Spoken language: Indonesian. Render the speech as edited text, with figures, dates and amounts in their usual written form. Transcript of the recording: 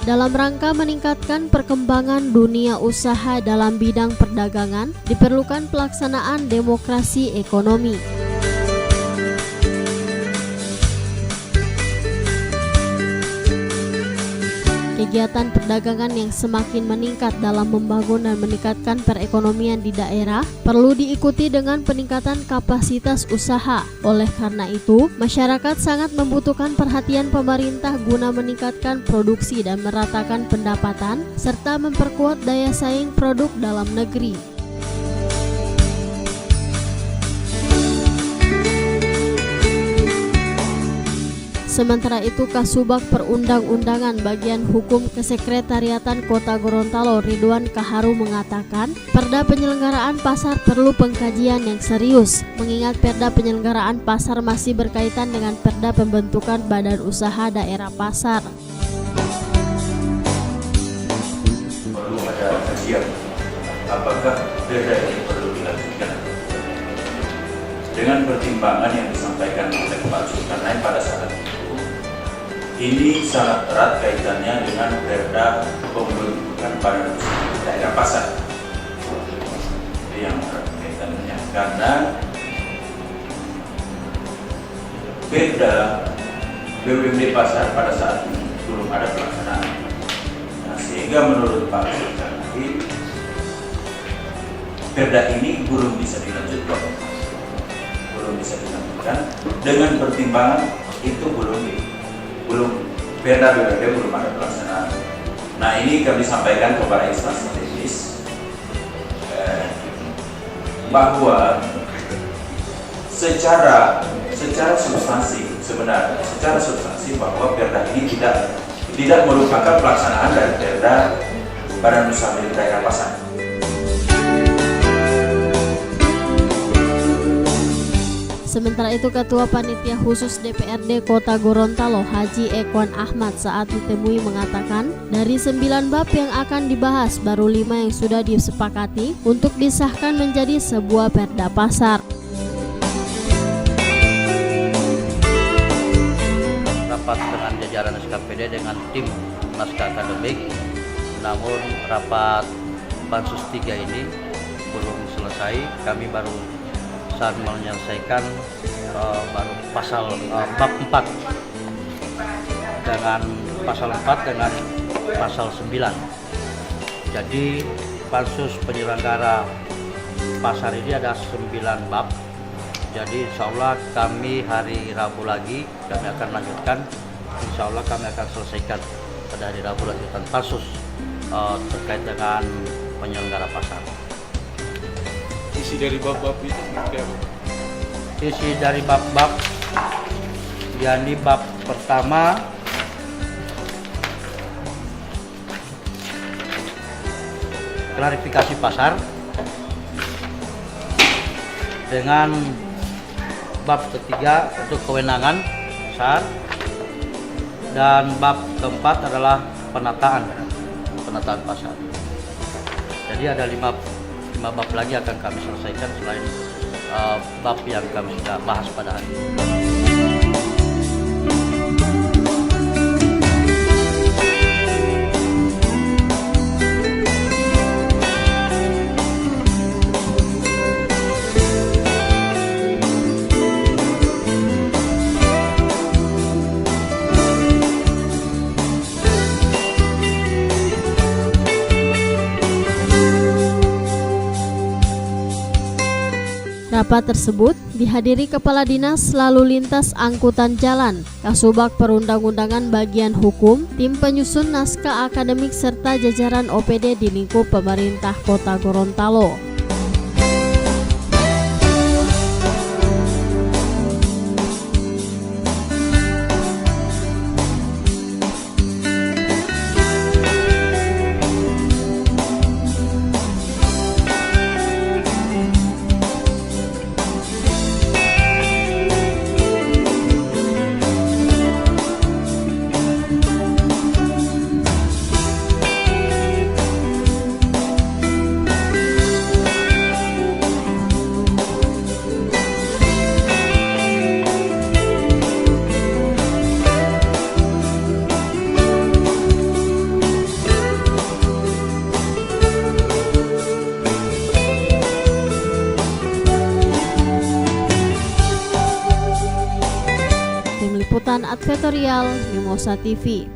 Dalam rangka meningkatkan perkembangan dunia usaha dalam bidang perdagangan, diperlukan pelaksanaan demokrasi ekonomi. Kegiatan perdagangan yang semakin meningkat dalam membangun dan meningkatkan perekonomian di daerah perlu diikuti dengan peningkatan kapasitas usaha. Oleh karena itu, masyarakat sangat membutuhkan perhatian pemerintah guna meningkatkan produksi dan meratakan pendapatan, serta memperkuat daya saing produk dalam negeri. Sementara itu, Kasubag Perundang-undangan Bagian Hukum Kesekretariatan Kota Gorontalo Ridwan Kaharu mengatakan, Perda penyelenggaraan pasar perlu pengkajian yang serius, mengingat Perda penyelenggaraan pasar masih berkaitan dengan Perda pembentukan badan usaha daerah pasar. Perlu ada kajian, apakah Perda ini perlu dilanjutkan dengan pertimbangan yang disampaikan oleh Pak Zulkarnain pada saat itu. Ini sangat erat kaitannya dengan Perda pembentukan badan usaha daerah pasar. Itu yang erat kaitannya, karena Perda BUMD pasar pada saat ini belum ada pelaksanaan. Nah, sehingga menurut Pak Zulkarnain, Perda ini belum bisa dilanjutkan dengan pertimbangan itu belum Perda BUMD belum ada pelaksanaan. Nah, ini kami sampaikan kepada instansi teknis bahwa secara substansi sebenarnya bahwa Perda ini tidak merupakan pelaksanaan dari Perda Badan Usaha Milik Daerah Pasar. Sementara itu, Ketua Panitia Khusus DPRD Kota Gorontalo Haji Ekwan Ahmad saat ditemui mengatakan, dari 9 bab yang akan dibahas, baru 5 yang sudah disepakati untuk disahkan menjadi sebuah Perda pasar. Rapat dengan jajaran SKPD dengan tim naskah akademik, namun rapat Pansus 3 ini belum selesai. Kami baru saat menyelesaikan baru pasal bab 4 dengan pasal 4 dengan pasal 9. Jadi pansus penyelenggara pasar ini ada 9 bab. Jadi insya Allah kami hari Rabu lagi kami akan lanjutkan. Insya Allah kami akan selesaikan pada hari Rabu lanjutan pansus terkait dengan penyelenggara pasar. Isi dari bab-bab itu seperti apa? Isi dari bab-bab, yakni bab pertama klarifikasi pasar, dengan bab ketiga untuk kewenangan pasar, dan bab keempat adalah penataan pasar. Jadi ada 5 bab lagi akan kami selesaikan selain bab yang kami sudah bahas pada hari ini. Rapat tersebut dihadiri Kepala Dinas Lalu Lintas Angkutan Jalan, Kasubag Perundang-undangan Bagian Hukum, tim penyusun naskah akademik serta jajaran OPD di lingkup pemerintah Kota Gorontalo. Tim Liputan Advertorial Mimosa TV.